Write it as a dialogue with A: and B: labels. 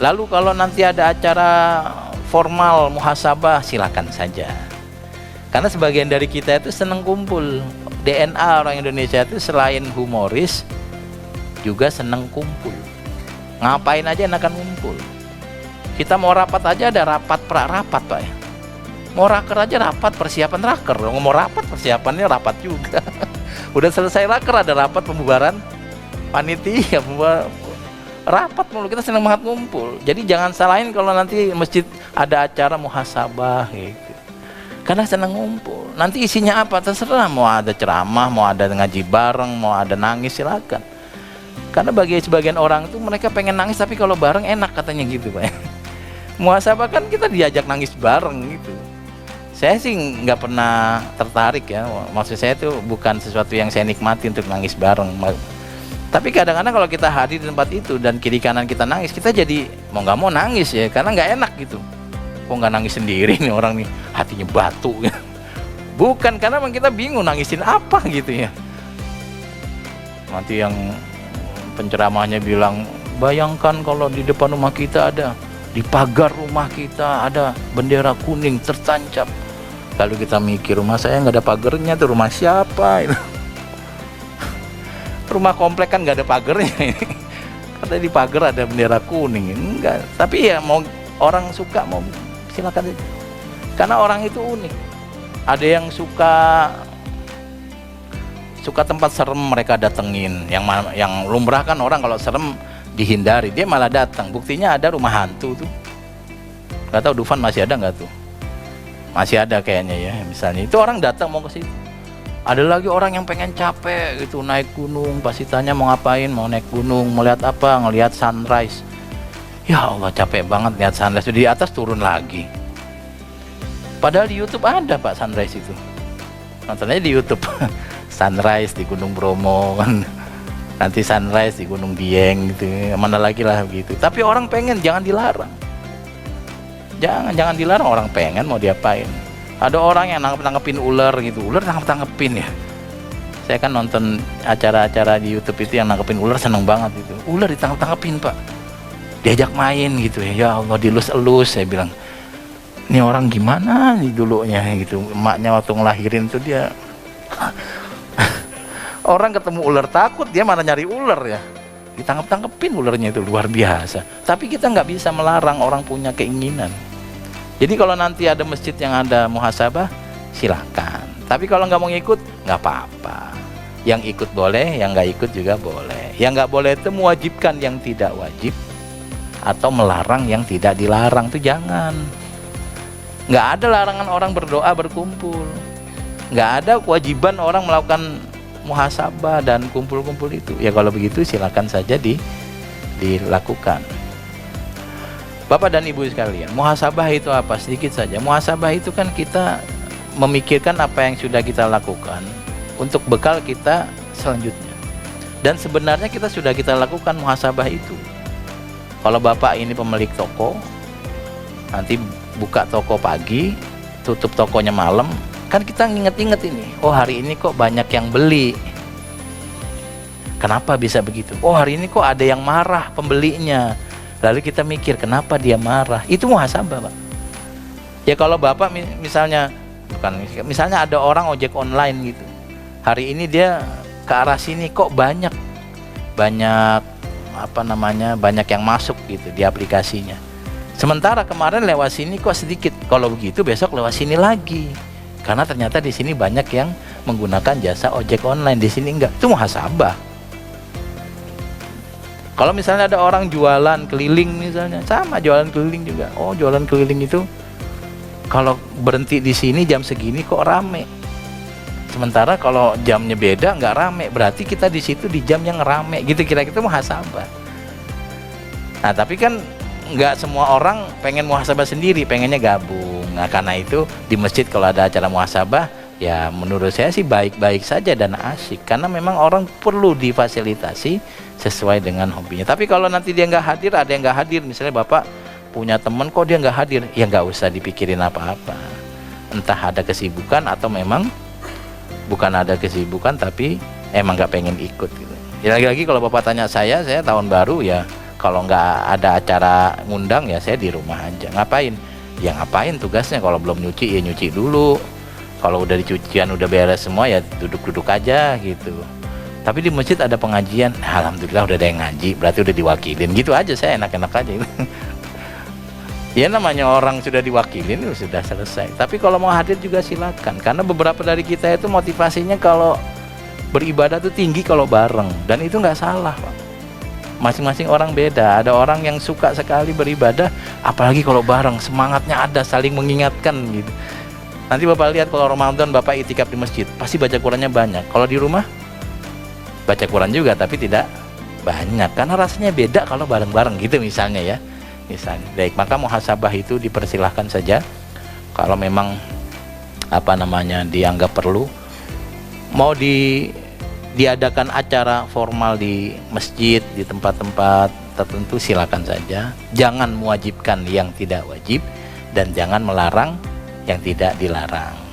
A: Lalu kalau nanti ada acara formal muhasabah, silakan saja. Karena sebagian dari kita itu senang kumpul. DNA orang Indonesia itu selain humoris juga senang kumpul. Ngapain aja enakan ngumpul. Kita mau rapat aja ada rapat pra-rapat, Pak ya. Mau raker aja rapat, persiapan raker. Mau rapat, persiapannya rapat juga. Udah selesai raker ada rapat pembubaran panitia, rapat mulu. Kita senang banget ngumpul. Jadi jangan salahin kalau nanti masjid ada acara muhasabah gitu. Karena senang ngumpul. Nanti isinya apa terserah, mau ada ceramah, mau ada ngaji bareng, mau ada nangis, silakan. Karena bagi sebagian orang itu mereka pengen nangis tapi kalau bareng enak katanya gitu, Pak. Muhasabah kan kita diajak nangis bareng gitu. Saya sih nggak pernah tertarik ya. Maksud saya itu bukan sesuatu yang saya nikmati untuk nangis bareng. Tapi kadang-kadang kalau kita hadir di tempat itu dan kiri kanan kita nangis, kita jadi mau nggak mau nangis ya, karena nggak enak gitu. Kok nggak nangis sendiri nih orang nih, hatinya batu. Bukan, karena memang kita bingung nangisin apa gitu ya. Nanti yang penceramahnya bilang, bayangkan kalau di depan rumah kita ada, di pagar rumah kita ada bendera kuning tertancap. Lalu kita mikir, rumah saya nggak ada pagarnya tuh, rumah siapa itu? Rumah komplek kan nggak ada pagarnya ini. Katanya di pagar ada bendera kuning, enggak. Tapi ya mau orang suka mau silakan aja. Karena orang itu unik. Ada yang suka tempat serem mereka datengin. Yang lumrah kan orang kalau serem dihindari, dia malah datang. Buktinya ada rumah hantu tuh. Gak tahu Dufan masih ada nggak tuh? Masih ada kayaknya ya. Misalnya itu orang datang mau ke situ. Ada lagi orang yang pengen capek gitu naik gunung, pasti tanya mau ngapain, mau naik gunung, mau lihat apa, ngelihat sunrise. Ya Allah capek banget lihat sunrise, di atas turun lagi. Padahal di YouTube ada Pak sunrise itu. Nontonnya di YouTube. Sunrise di Gunung Bromo kan. Nanti sunrise di Gunung Dieng gitu. Mana lagi lah begitu. Tapi orang pengen, jangan dilarang. Jangan dilarang, orang pengen mau diapain. Ada orang yang nangkepin ular gitu. Ular tangkepin ya. Saya kan nonton acara-acara di YouTube itu yang nangkepin ular, seneng banget itu. Ular ditangkepin Pak. Diajak main gitu ya. Ya Allah dilus-elus, saya bilang. Ini orang gimana nih dulunya gitu. Emaknya waktu ngelahirin tuh dia orang ketemu ular takut, dia malah nyari ular ya. Ditangkep-tangkepin ularnya, itu luar biasa. Tapi kita nggak bisa melarang orang punya keinginan. Jadi kalau nanti ada masjid yang ada muhasabah, silakan. Tapi kalau nggak mau ngikut, nggak apa-apa. Yang ikut boleh, yang nggak ikut juga boleh. Yang nggak boleh itu mewajibkan yang tidak wajib, atau melarang yang tidak dilarang, itu jangan. Nggak ada larangan orang berdoa berkumpul, nggak ada kewajiban orang melakukan muhasabah dan kumpul-kumpul itu. Ya kalau begitu silakan saja dilakukan. Bapak dan Ibu sekalian, muhasabah itu apa? Sedikit saja. Muhasabah itu kan kita memikirkan apa yang sudah kita lakukan untuk bekal kita selanjutnya. Dan sebenarnya kita lakukan muhasabah itu. Kalau Bapak ini pemilik toko, nanti buka toko pagi, tutup tokonya malam, kan kita nginget-inget ini, oh hari ini kok banyak yang beli, kenapa bisa begitu? Oh hari ini kok ada yang marah pembelinya, lalu kita mikir kenapa dia marah. Itu muhasabah Pak. Ya kalau Bapak misalnya ada orang ojek online gitu, hari ini dia ke arah sini kok banyak yang masuk gitu di aplikasinya. Sementara kemarin lewat sini kok sedikit. Kalau begitu besok lewat sini lagi. Karena ternyata di sini banyak yang menggunakan jasa ojek online, di sini enggak. Itu muhasabah. Kalau misalnya ada orang jualan keliling misalnya, sama jualan keliling juga. Oh, jualan keliling itu kalau berhenti di sini jam segini kok rame. Sementara kalau jamnya beda nggak rame, berarti kita di situ di jam yang rame. Gitu kira-kira muhasabah. Nah, tapi kan nggak semua orang pengen muhasabah sendiri, pengennya gabung. Nah karena itu di masjid kalau ada acara muhasabah, ya menurut saya sih baik-baik saja dan asyik. Karena memang orang perlu difasilitasi sesuai dengan hobinya. Tapi kalau nanti dia nggak hadir, ada yang nggak hadir, misalnya Bapak punya teman kok dia nggak hadir, ya nggak usah dipikirin apa-apa. Entah ada kesibukan atau memang bukan ada kesibukan tapi emang nggak pengen ikut gitu. Ya lagi-lagi kalau Bapak tanya saya tahun baru ya Kalau nggak ada acara ngundang ya saya di rumah aja. Ngapain? Ya ngapain tugasnya, kalau belum nyuci ya nyuci dulu. Kalau udah dicucian udah beres semua ya duduk-duduk aja gitu. Tapi di masjid ada pengajian, alhamdulillah udah ada yang ngaji, berarti udah diwakilin. Gitu aja, saya enak-enak aja gitu. Ya namanya orang sudah diwakilin ya sudah selesai. Tapi kalau mau hadir juga silakan, karena beberapa dari kita itu motivasinya kalau beribadah tuh tinggi kalau bareng, dan itu nggak salah, Pak. Masing-masing orang beda. Ada orang yang suka sekali beribadah, apalagi kalau bareng, semangatnya ada, saling mengingatkan gitu. Nanti Bapak lihat kalau Ramadan Bapak itikaf di masjid, pasti baca Qurannya banyak. Kalau di rumah baca Quran juga tapi tidak banyak, karena rasanya beda kalau bareng-bareng gitu misalnya ya. Misalnya. Baik, maka muhasabah itu dipersilahkan saja kalau memang dianggap perlu. Mau diadakan acara formal di masjid, di tempat-tempat tertentu, silakan saja. Jangan mewajibkan yang tidak wajib dan jangan melarang yang tidak dilarang.